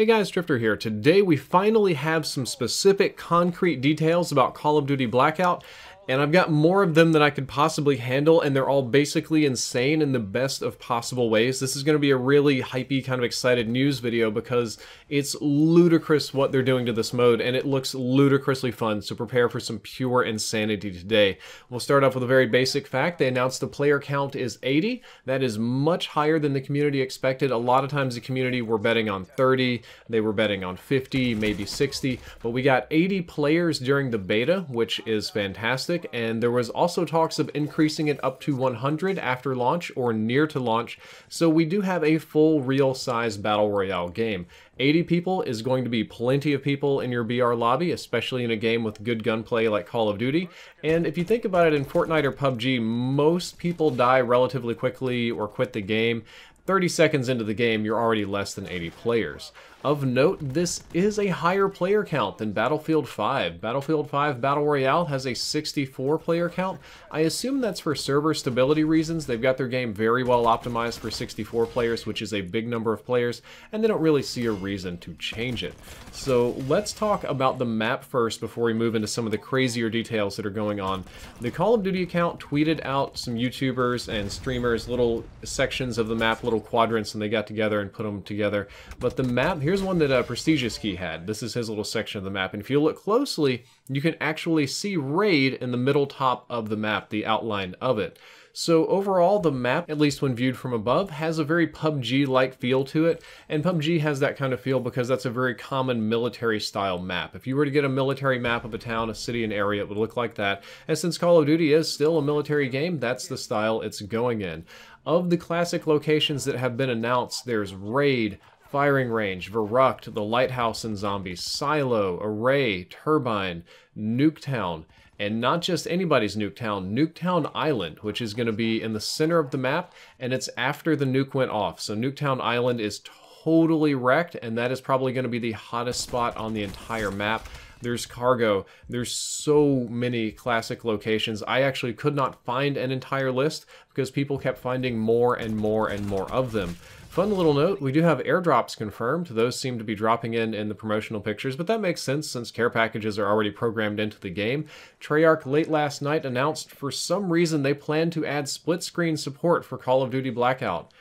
Hey guys, Drifter here. Today we finally have some specific concrete details about Call of Duty Blackout, and I've got more of them than I could possibly handle, and they're all basically insane in the best of possible ways. This is going to be a really hypey, kind of excited news video because it's ludicrous what they're doing to this mode, and it looks ludicrously fun, so prepare for some pure insanity today. We'll start off with a very basic fact. They announced the player count is 80. That is much higher than the community expected. A lot of times the community were betting on 30, they were betting on 50, maybe 60, but we got 80 players during the beta, which is fantastic. And there was also talks of increasing it up to 100 after launch or near to launch, so we do have a full real-size Battle Royale game. 80 people is going to be plenty of people in your BR lobby, especially in a game with good gunplay like Call of Duty. And if you think about it, in Fortnite or PUBG, most people die relatively quickly or quit the game. 30 seconds into the game, you're already less than 80 players. Of note, this is a higher player count than Battlefield 5. Battlefield 5 Battle Royale has a 64 player count. I assume that's for server stability reasons. They've got their game very well optimized for 64 players, which is a big number of players, and they don't really see a reason to change it. So let's talk about the map first before we move into some of the crazier details that are going on. The Call of Duty account tweeted out some YouTubers and streamers little sections of the map, little quadrants, and they got together and put them together. But the map, here's one that Prestigious Key had. This is his little section of the map, and if you look closely, you can actually see Raid in the middle top of the map, the outline of it. So overall, the map, at least when viewed from above, has a very PUBG-like feel to it, and PUBG has that kind of feel because that's a very common military-style map. If you were to get a military map of a town, a city, an area, it would look like that. And since Call of Duty is still a military game, that's the style it's going in. Of the classic locations that have been announced, there's Raid, Firing Range, Verrucht, the Lighthouse and Zombies, Silo, Array, Turbine, Nuketown, and not just anybody's Nuketown, Nuketown Island, which is going to be in the center of the map, and it's after the nuke went off. So Nuketown Island is totally wrecked, and that is probably going to be the hottest spot on the entire map. There's cargo, there's so many classic locations. I actually could not find an entire list because people kept finding more and more and more of them. Fun little note, we do have airdrops confirmed. Those seem to be dropping in the promotional pictures, but that makes sense since care packages are already programmed into the game. Treyarch late last night announced for some reason they plan to add split screen support for Call of Duty Blackout.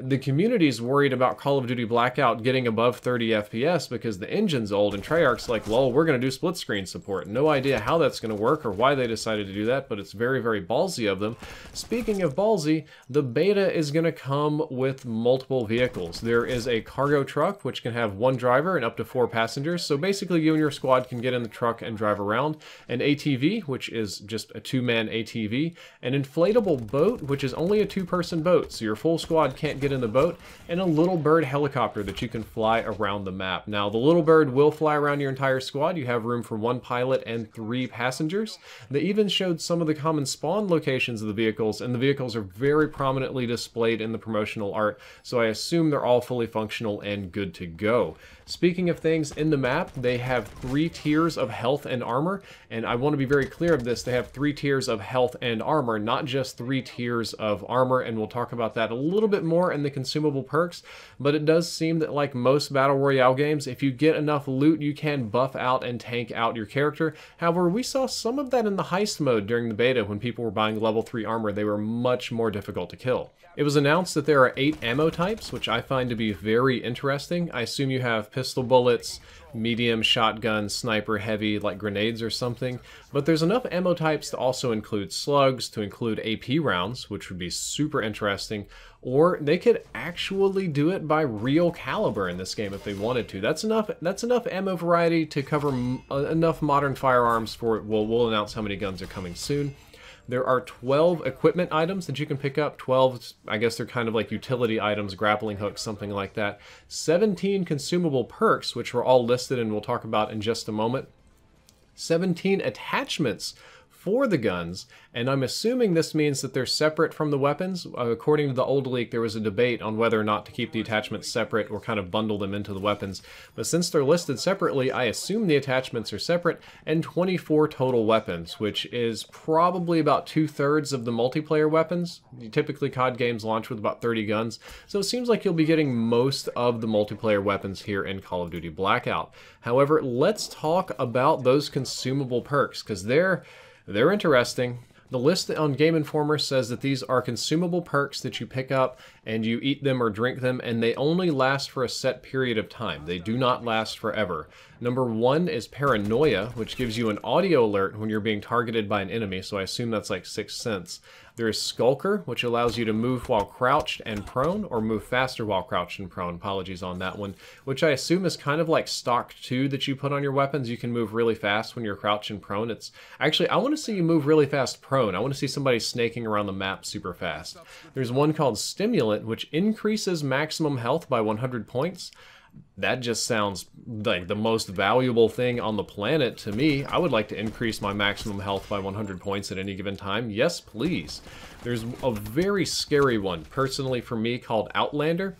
The community's worried about Call of Duty Blackout getting above 30 FPS because the engine's old, and Treyarch's like, lol, we're going to do split screen support. No idea how that's going to work or why they decided to do that, but it's very, very ballsy of them. Speaking of ballsy, the beta is going to come with multiple vehicles. There is a cargo truck, which can have one driver and up to 4 passengers, so basically you and your squad can get in the truck and drive around. An ATV, which is just a 2-man ATV. An inflatable boat, which is only a 2-person boat, so your full squad can't get in the boat, and a little bird helicopter that you can fly around the map. Now, the little bird will fly around your entire squad. You have room for 1 pilot and 3 passengers. They even showed some of the common spawn locations of the vehicles, and the vehicles are very prominently displayed in the promotional art, so I assume they're all fully functional and good to go. Speaking of things in the map, they have 3 tiers of health and armor, and I want to be very clear of this. They have 3 tiers of health and armor, not just 3 tiers of armor, and we'll talk about that a little bit more in the consumable perks, but it does seem that like most Battle Royale games, if you get enough loot, you can buff out and tank out your character. However, we saw some of that in the heist mode during the beta when people were buying level 3 armor. They were much more difficult to kill. It was announced that there are 8 ammo types, which I find to be very interesting. I assume you have pistol bullets, medium, shotgun, sniper, heavy, like grenades or something. But there's enough ammo types to also include slugs, to include AP rounds, which would be super interesting. Or they could actually do it by real caliber in this game if they wanted to. That's enough ammo variety to cover enough modern firearms for, well, we'll announce how many guns are coming soon. There are 12 equipment items that you can pick up. 12, I guess they're kind of like utility items, grappling hooks, something like that. 17 consumable perks, which were all listed and we'll talk about in just a moment. 17 attachments for the guns, and I'm assuming this means that they're separate from the weapons. According to the old leak, there was a debate on whether or not to keep the attachments separate or kind of bundle them into the weapons. But since they're listed separately, I assume the attachments are separate, and 24 total weapons, which is probably about 2/3 of the multiplayer weapons. Typically, COD games launch with about 30 guns, so it seems like you'll be getting most of the multiplayer weapons here in Call of Duty Blackout. However, let's talk about those consumable perks, because they're interesting. The list on GameInformer says that these are consumable perks that you pick up and you eat them or drink them, and they only last for a set period of time. They do not last forever. Number 1 is Paranoia, which gives you an audio alert when you're being targeted by an enemy, so I assume that's like 6th Sense. There is Skulker, which allows you to move while crouched and prone, or move faster while crouched and prone. Apologies on that one. Which I assume is kind of like Stock 2 that you put on your weapons. You can move really fast when you're crouched and prone. It's actually, I want to see you move really fast prone. I want to see somebody snaking around the map super fast. There's one called Stimulant, which increases maximum health by 100 points. That just sounds like the most valuable thing on the planet to me. I would like to increase my maximum health by 100 points at any given time. Yes, please. There's a very scary one, personally for me, called Outlander.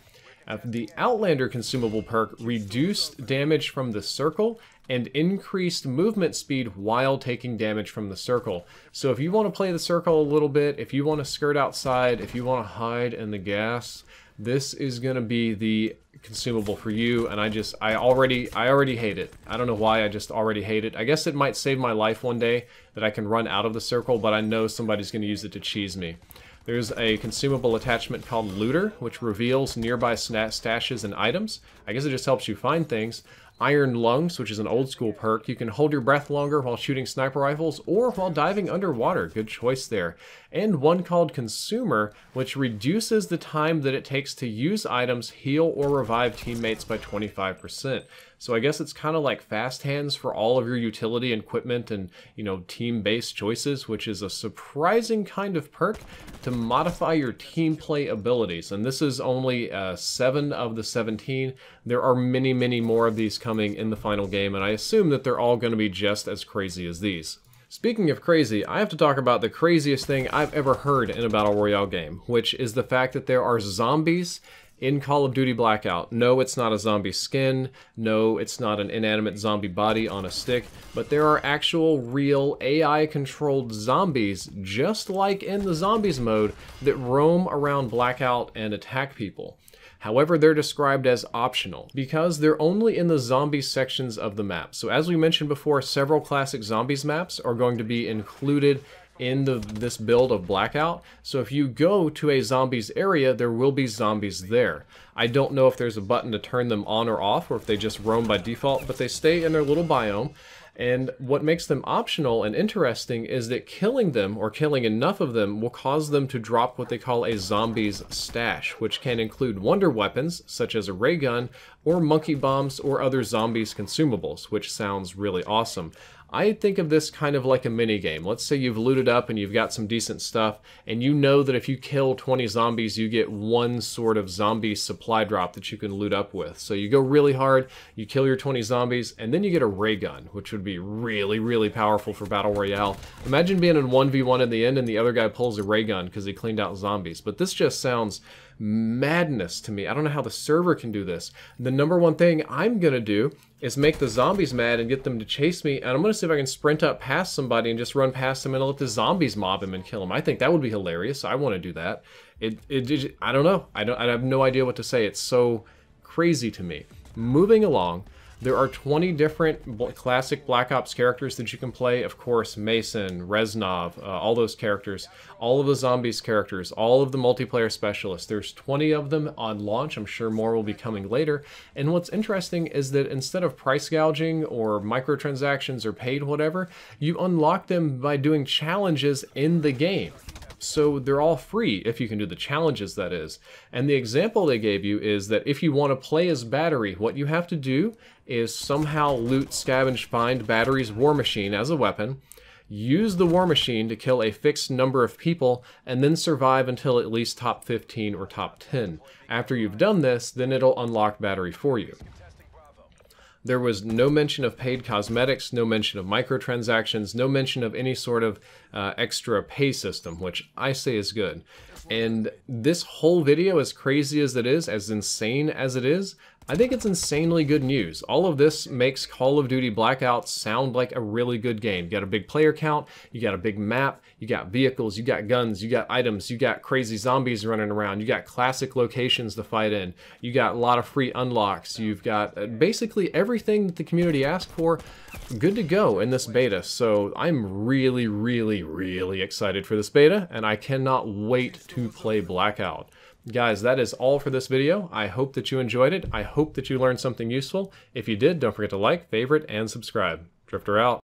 The Outlander consumable perk reduced damage from the circle and increased movement speed while taking damage from the circle. So if you want to play the circle a little bit, if you want to skirt outside, if you want to hide in the gas, this is going to be the consumable for you, and I already hate it. I don't know why, I just already hate it. I guess it might save my life one day that I can run out of the circle, but I know somebody's going to use it to cheese me. There's a consumable attachment called Looter, which reveals nearby stashes and items. I guess it just helps you find things. Iron Lungs, which is an old school perk. You can hold your breath longer while shooting sniper rifles or while diving underwater. Good choice there. And one called Consumer, which reduces the time that it takes to use items, heal, or revive teammates by 25%. So I guess it's kind of like fast hands for all of your utility and equipment and, you know, team-based choices, which is a surprising kind of perk to modify your team play abilities. And this is only 7 of the 17. There are many, many more of these coming in the final game, and I assume that they're all going to be just as crazy as these. Speaking of crazy, I have to talk about the craziest thing I've ever heard in a Battle Royale game, which is the fact that there are zombies in Call of Duty Blackout. No, it's not a zombie skin. No, it's not an inanimate zombie body on a stick. But there are actual, real, AI-controlled zombies, just like in the Zombies mode, that roam around Blackout and attack people. However, they're described as optional because they're only in the zombies sections of the map. So as we mentioned before, several classic zombies maps are going to be included in this build of Blackout. So if you go to a zombies area, there will be zombies there. I don't know if there's a button to turn them on or off, or if they just roam by default, but they stay in their little biome. And what makes them optional and interesting is that killing them, or killing enough of them, will cause them to drop what they call a zombies stash, which can include wonder weapons, such as a ray gun, or monkey bombs, or other zombies consumables, which sounds really awesome. I think of this kind of like a mini game. Let's say you've looted up and you've got some decent stuff, and you know that if you kill 20 zombies, you get one sort of zombie supply drop that you can loot up with. So you go really hard, you kill your 20 zombies, and then you get a ray gun, which would be really, really powerful for Battle Royale. Imagine being in 1v1 in the end and the other guy pulls a ray gun because he cleaned out zombies. But this just sounds madness to me. I don't know how the server can do this. The number one thing I'm gonna do is make the zombies mad and get them to chase me, and I'm gonna see if I can sprint up past somebody and just run past them and let the zombies mob him and kill him. I think that would be hilarious. I want to do that. I don't know. I have no idea what to say. It's so crazy to me. Moving along, there are 20 different classic Black Ops characters that you can play. Of course, Mason, Reznov, all those characters, all of the zombies characters, all of the multiplayer specialists. There's 20 of them on launch. I'm sure more will be coming later. And what's interesting is that instead of price gouging or microtransactions or paid whatever, you unlock them by doing challenges in the game. So they're all free if you can do the challenges, that is. And the example they gave you is that if you want to play as Battery, what you have to do is somehow loot, scavenge, find Battery's war machine as a weapon, use the war machine to kill a fixed number of people, and then survive until at least top 15 or top 10. After you've done this, then it'll unlock Battery for you. There was no mention of paid cosmetics, no mention of microtransactions, no mention of any sort of extra pay system, which I say is good. And this whole video, as crazy as it is, as insane as it is, I think it's insanely good news. All of this makes Call of Duty Blackout sound like a really good game. You got a big player count, you got a big map, you got vehicles, you got guns, you got items, you got crazy zombies running around, you got classic locations to fight in, you got a lot of free unlocks, you've got basically everything that the community asked for good to go in this beta. So I'm really, really, really excited for this beta, and I cannot wait to play Blackout. Guys, that is all for this video. I hope that you enjoyed it. I hope that you learned something useful. If you did, don't forget to like, favorite, and subscribe. Drifter out.